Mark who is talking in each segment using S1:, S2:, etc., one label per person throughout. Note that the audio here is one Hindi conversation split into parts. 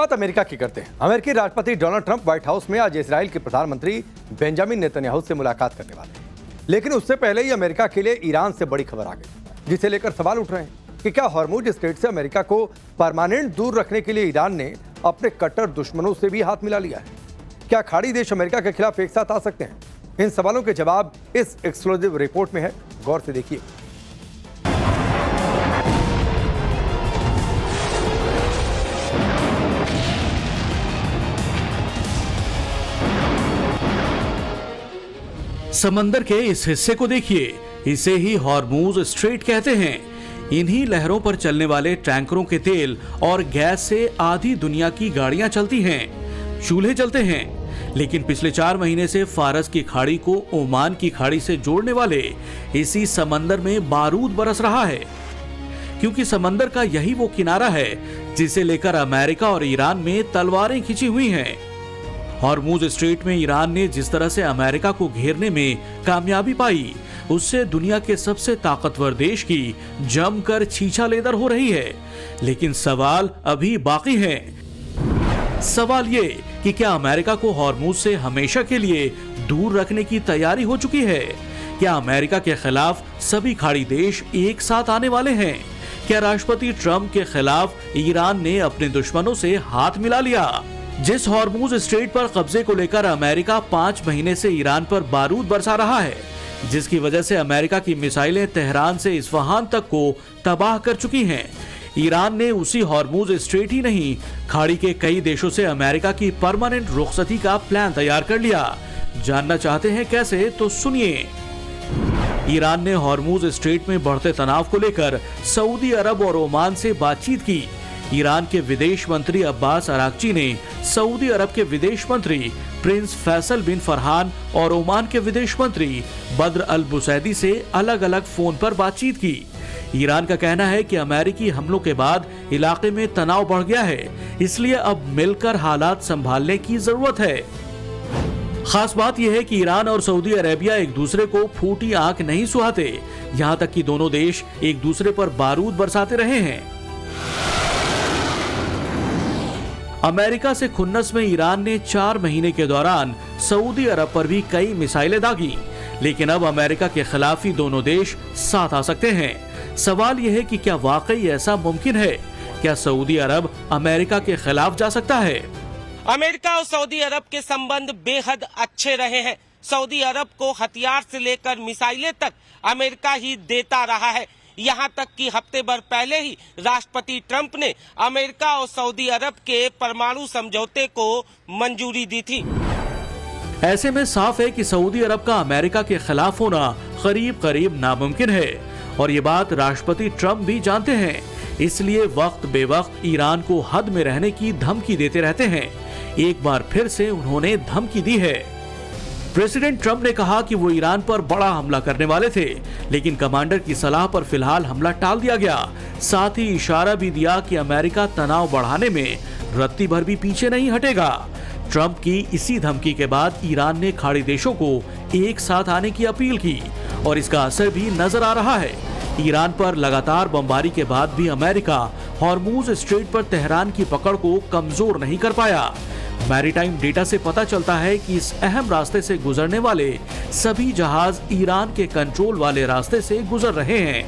S1: बात अमेरिका की करते हैं। अमेरिकी राष्ट्रपति डोनाल्ड ट्रंप व्हाइट हाउस में आज इजराइल के प्रधानमंत्री बेंजामिन नेतन्याहू से मुलाकात करने वाले हैं, लेकिन उससे पहले ही अमेरिका के लिए ईरान से बड़ी खबर आ गई, जिसे लेकर सवाल उठ रहे हैं कि क्या हॉर्मुज स्ट्रेट से अमेरिका को परमानेंट दूर रखने के लिए ईरान ने अपने कट्टर दुश्मनों से भी हाथ मिला लिया है? क्या खाड़ी देश अमेरिका के खिलाफ एक साथ आ सकते हैं? इन सवालों के जवाब इस एक्सक्लूसिव रिपोर्ट में है, गौर से देखिए।
S2: समंदर के इस हिस्से को देखिए, इसे ही हॉर्मुज स्ट्रेट कहते हैं। इन्हीं लहरों पर चलने वाले टैंकरों के तेल और गैस से आधी दुनिया की गाड़ियां चलती हैं, चूल्हे जलते हैं। लेकिन पिछले 4 महीने से फारस की खाड़ी को ओमान की खाड़ी से जोड़ने वाले इसी समंदर में बारूद बरस रहा है, क्योंकि समंदर का यही वो किनारा है जिसे लेकर अमेरिका और ईरान में तलवारें खिंची हुई हैं। हॉर्मुज स्ट्रेट में ईरान ने जिस तरह से अमेरिका को घेरने में कामयाबी पाई, उससे दुनिया के सबसे ताकतवर देश की जमकर छीछालेदर हो रही है। लेकिन सवाल अभी बाकी है। सवाल ये कि क्या अमेरिका को हॉर्मुज से हमेशा के लिए दूर रखने की तैयारी हो चुकी है? क्या अमेरिका के खिलाफ सभी खाड़ी देश एक साथ आने वाले हैं? क्या राष्ट्रपति ट्रंप के खिलाफ ईरान ने अपने दुश्मनों से हाथ मिला लिया? जिस हॉर्मुज स्ट्रेट पर कब्जे को लेकर अमेरिका 5 महीने से ईरान पर बारूद बरसा रहा है, जिसकी वजह से अमेरिका की मिसाइलें तेहरान से इस्फहान तक को तबाह कर चुकी हैं, ईरान ने उसी हॉर्मुज स्ट्रेट ही नहीं, खाड़ी के कई देशों से अमेरिका की परमानेंट रुखसती का प्लान तैयार कर लिया। जानना चाहते हैं कैसे? तो सुनिए। ईरान ने हॉर्मुज स्ट्रेट में बढ़ते तनाव को लेकर सऊदी अरब और ओमान से बातचीत की। ईरान के विदेश मंत्री अब्बास अराक्ची ने सऊदी अरब के विदेश मंत्री प्रिंस फैसल बिन फरहान और ओमान के विदेश मंत्री बद्र अल बुसैदी से अलग अलग फोन पर बातचीत की। ईरान का कहना है कि अमेरिकी हमलों के बाद इलाके में तनाव बढ़ गया है, इसलिए अब मिलकर हालात संभालने की जरूरत है। खास बात यह है कि ईरान और सऊदी अरेबिया एक दूसरे को फूटी आंख नहीं सुहाते, यहाँ तक कि दोनों देश एक दूसरे पर बारूद बरसाते रहे हैं। अमेरिका से खुन्नस में ईरान ने 4 महीने के दौरान सऊदी अरब पर भी कई मिसाइलें दागी, लेकिन अब अमेरिका के खिलाफ ही दोनों देश साथ आ सकते हैं। सवाल यह है कि क्या वाकई ऐसा मुमकिन है? क्या सऊदी अरब अमेरिका के खिलाफ जा सकता है?
S3: अमेरिका और सऊदी अरब के संबंध बेहद अच्छे रहे हैं। सऊदी अरब को हथियार से लेकर मिसाइलें तक अमेरिका ही देता रहा है। यहाँ तक कि हफ्ते भर पहले ही राष्ट्रपति ट्रंप ने अमेरिका और सऊदी अरब के परमाणु समझौते को मंजूरी दी थी।
S2: ऐसे में साफ है कि सऊदी अरब का अमेरिका के खिलाफ होना करीब करीब नामुमकिन है, और ये बात राष्ट्रपति ट्रंप भी जानते हैं। इसलिए वक्त बेवक्त ईरान को हद में रहने की धमकी देते रहते हैं। एक बार फिर से उन्होंने धमकी दी है। प्रेसिडेंट ट्रंप ने कहा कि वो ईरान पर बड़ा हमला करने वाले थे, लेकिन कमांडर की सलाह पर फिलहाल हमला टाल दिया गया। साथ ही इशारा भी दिया कि अमेरिका तनाव बढ़ाने में रत्ती भर भी पीछे नहीं हटेगा। ट्रंप की इसी धमकी के बाद ईरान ने खाड़ी देशों को एक साथ आने की अपील की, और इसका असर भी नजर आ रहा है। ईरान पर लगातार बमबारी के बाद भी अमेरिका हॉर्मुज स्ट्रेट पर तेहरान की पकड़ को कमजोर नहीं कर पाया। मैरीटाइम डेटा से पता चलता है कि इस अहम रास्ते से गुजरने वाले सभी जहाज ईरान के कंट्रोल वाले रास्ते से गुजर रहे हैं।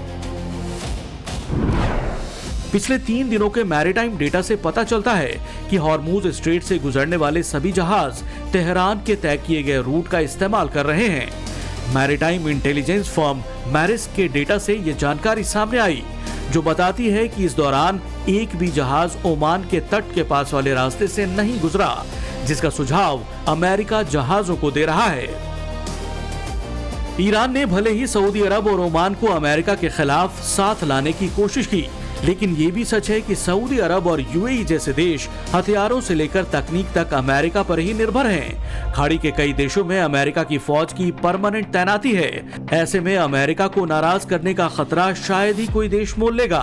S2: पिछले 3 दिनों के मैरीटाइम डेटा से पता चलता है कि हॉर्मुज स्ट्रेट से गुजरने वाले सभी जहाज तेहरान के तय किए गए रूट का इस्तेमाल कर रहे हैं। मैरीटाइम इंटेलिजेंस फर्म मैरिस्क के डेटा से ये जानकारी सामने आई, जो बताती है कि इस दौरान एक भी जहाज ओमान के तट के पास वाले रास्ते से नहीं गुजरा, जिसका सुझाव अमेरिका जहाजों को दे रहा है। ईरान ने भले ही सऊदी अरब और ओमान को अमेरिका के खिलाफ साथ लाने की कोशिश की, लेकिन ये भी सच है कि सऊदी अरब और यूएई जैसे देश हथियारों से लेकर तकनीक तक अमेरिका पर ही निर्भर हैं। खाड़ी के कई देशों में अमेरिका की फौज की परमानेंट तैनाती है। ऐसे में अमेरिका को नाराज करने का खतरा शायद ही कोई देश मोल लेगा।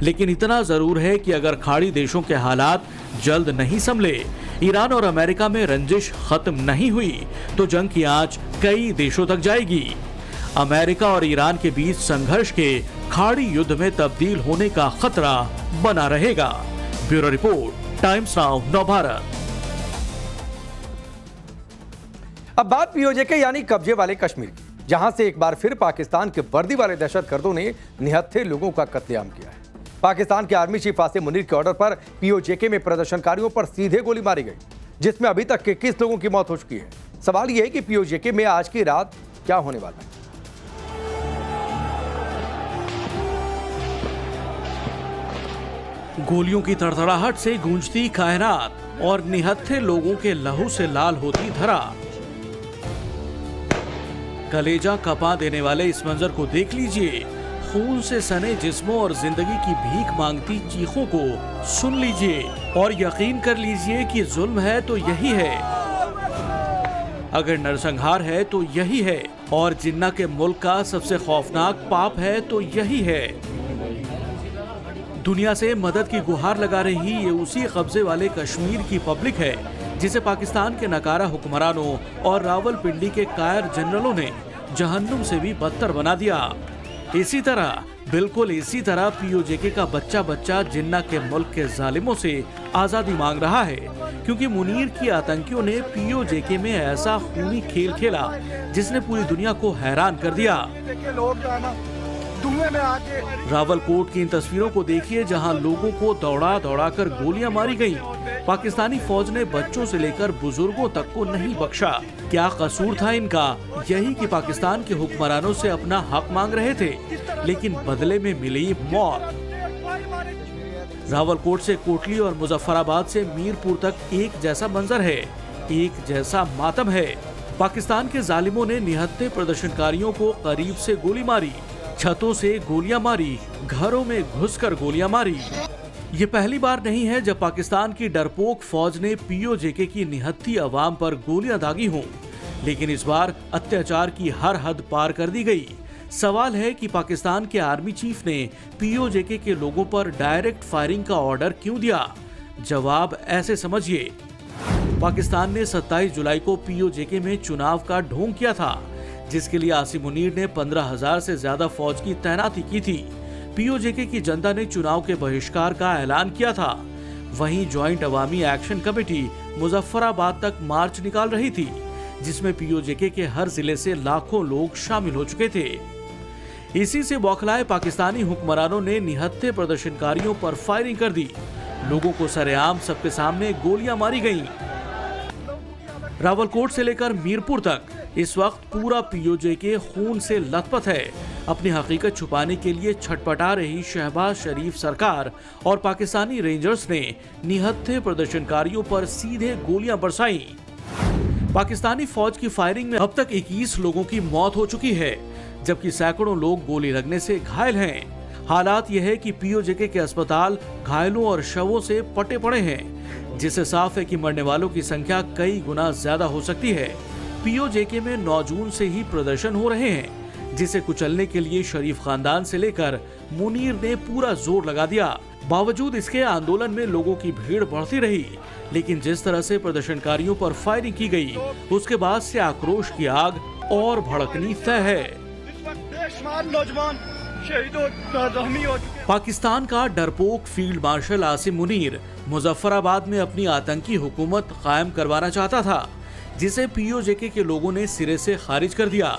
S2: लेकिन इतना जरूर है कि अगर खाड़ी देशों के हालात जल्द नहीं संभले, ईरान और अमेरिका में रंजिश खत्म नहीं हुई, तो जंग की आंच कई देशों तक जाएगी। अमेरिका और ईरान के बीच संघर्ष के खाड़ी युद्ध में तब्दील होने का खतरा बना रहेगा। Bureau report, times now Navbharat.
S1: अब बात पीओजे यानी कब्जे वाले कश्मीर की, जहां से एक बार फिर पाकिस्तान के वर्दी वाले दहशतगर्दों ने निहत्थे लोगों का कत्लेआम किया है। पाकिस्तान के आर्मी चीफ आसिम मुनीर के ऑर्डर पर पीओजे में प्रदर्शनकारियों पर सीधे गोली मारी गई, जिसमें अभी तक 21 लोगों की मौत हो चुकी है। सवाल यह है कि पीओजे में आज की रात क्या होने वाला है।
S2: गोलियों की तड़तड़ाहट से गूंजती कायनात और निहत्थे लोगों के लहू से लाल होती धरा। कलेजा कपा देने वाले इस मंजर को देख लीजिए। खून से सने जिस्मों और जिंदगी की भीख मांगती चीखों को सुन लीजिए और यकीन कर लीजिए कि जुल्म है तो यही है, अगर नरसंहार है तो यही है, और जिन्ना के मुल्क का सबसे खौफनाक पाप है तो यही है। दुनिया से मदद की गुहार लगा रही ये उसी कब्जे वाले कश्मीर की पब्लिक है जिसे पाकिस्तान के नकारा हुक्मरानों और रावलपिंडी के कायर जनरलों ने जहन्नुम से भी बदतर बना दिया। इसी तरह, बिल्कुल इसी तरह पीओजे का बच्चा बच्चा जिन्ना के मुल्क के जालिमों से आजादी मांग रहा है, क्योंकि मुनीर की आतंकियों ने पीओजे में ऐसा खूनी खेल खेला जिसने पूरी दुनिया को हैरान कर दिया। रावलकोट की इन तस्वीरों को देखिए, जहां लोगों को दौड़ा दौड़ा कर गोलियां मारी गईं। पाकिस्तानी फौज ने बच्चों से लेकर बुजुर्गों तक को नहीं बख्शा। क्या कसूर था इनका? यही कि पाकिस्तान के हुक्मरानों से अपना हक मांग रहे थे, लेकिन बदले में मिली मौत। रावलकोट से कोटली और मुजफ्फराबाद से मीरपुर तक एक जैसा मंजर है, एक जैसा मातम है। पाकिस्तान के जालिमों ने निहत्थे प्रदर्शनकारियों को करीब से गोली मारी, छतों से गोलियां मारी, घरों में घुसकर गोलियां मारी। ये पहली बार नहीं है जब पाकिस्तान की डरपोक फौज ने पीओजे की निहत्थी अवाम पर गोलियां दागी हों, लेकिन इस बार अत्याचार की हर हद पार कर दी गई। सवाल है कि पाकिस्तान के आर्मी चीफ ने पीओजे के लोगों पर डायरेक्ट फायरिंग का ऑर्डर क्यों दिया? जवाब ऐसे समझिए। पाकिस्तान ने 27 जुलाई को पीओजे में चुनाव का ढोंग किया था, जिसके लिए आसिम मुनीर ने 15,000 से ज्यादा फौज की तैनाती की थी। पीओजे की जनता ने चुनाव के बहिष्कार का ऐलान किया था। वहीं ज्वाइंट अवामी एक्शन कमेटी मुजफ्फराबाद तक मार्च निकाल रही थी, जिसमें पीओजे के हर जिले से लाखों लोग शामिल हो चुके थे। इसी से बौखलाए पाकिस्तानी हुक्मरानों ने निहत्थे प्रदर्शनकारियों पर फायरिंग कर दी। लोगों को सरेआम सबके सामने गोलियां मारी गईं। रावलकोट से लेकर मीरपुर तक इस वक्त पूरा पीओजे के खून से लथपथ है। अपनी हकीकत छुपाने के लिए छटपटा रही शहबाज शरीफ सरकार और पाकिस्तानी रेंजर्स ने निहत्थे प्रदर्शनकारियों पर सीधे गोलियां बरसाई। पाकिस्तानी फौज की फायरिंग में अब तक 21 लोगों की मौत हो चुकी है, जबकि सैकड़ों लोग गोली लगने से घायल हैं। हालात यह है कि पीओजे के अस्पताल घायलों और शवों से पटे पड़े हैं, जिससे साफ है कि मरने वालों की संख्या कई गुना ज्यादा हो सकती है। पीओजे में 9 जून से ही प्रदर्शन हो रहे हैं, जिसे कुचलने के लिए शरीफ खानदान से लेकर मुनीर ने पूरा जोर लगा दिया। बावजूद इसके आंदोलन में लोगों की भीड़ बढ़ती रही, लेकिन जिस तरह से प्रदर्शनकारियों पर फायरिंग की गई, उसके बाद से आक्रोश की आग और भड़कनी तय है। पाकिस्तान का डरपोक फील्ड मार्शल आसिम मुनीर मुजफ्फराबाद में अपनी आतंकी हुकूमत कायम करवाना चाहता था, जिसे पीओजे के लोगों ने सिरे से खारिज कर दिया।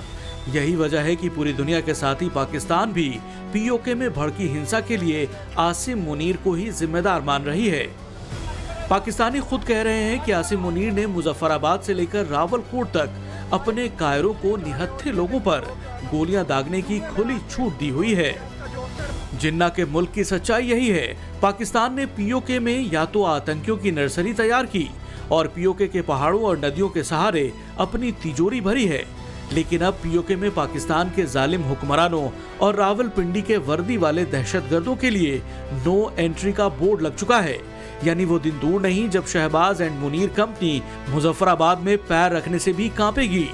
S2: यही वजह है कि पूरी दुनिया के साथ ही पाकिस्तान भी पीओके में भड़की हिंसा के लिए आसिम मुनीर को ही जिम्मेदार मान रही है। पाकिस्तानी खुद कह रहे हैं कि आसिम मुनीर ने मुजफ्फराबाद से लेकर रावलकोट तक अपने कायरों को निहत्थे लोगों पर गोलियां दागने की खुली छूट दी हुई है। जिन्ना के मुल्क की सच्चाई यही है। पाकिस्तान ने पीओके में या तो आतंकियों की नर्सरी तैयार की और पीओके के पहाड़ों और नदियों के सहारे अपनी तिजोरी भरी है, लेकिन अब पीओके में पाकिस्तान के जालिम हुक्मरानों और रावलपिंडी के वर्दी वाले दहशतगर्दों के लिए नो एंट्री का बोर्ड लग चुका है। यानी वो दिन दूर नहीं जब शहबाज एंड मुनीर कंपनी मुजफ्फराबाद में पैर रखने से भी कांपेगी।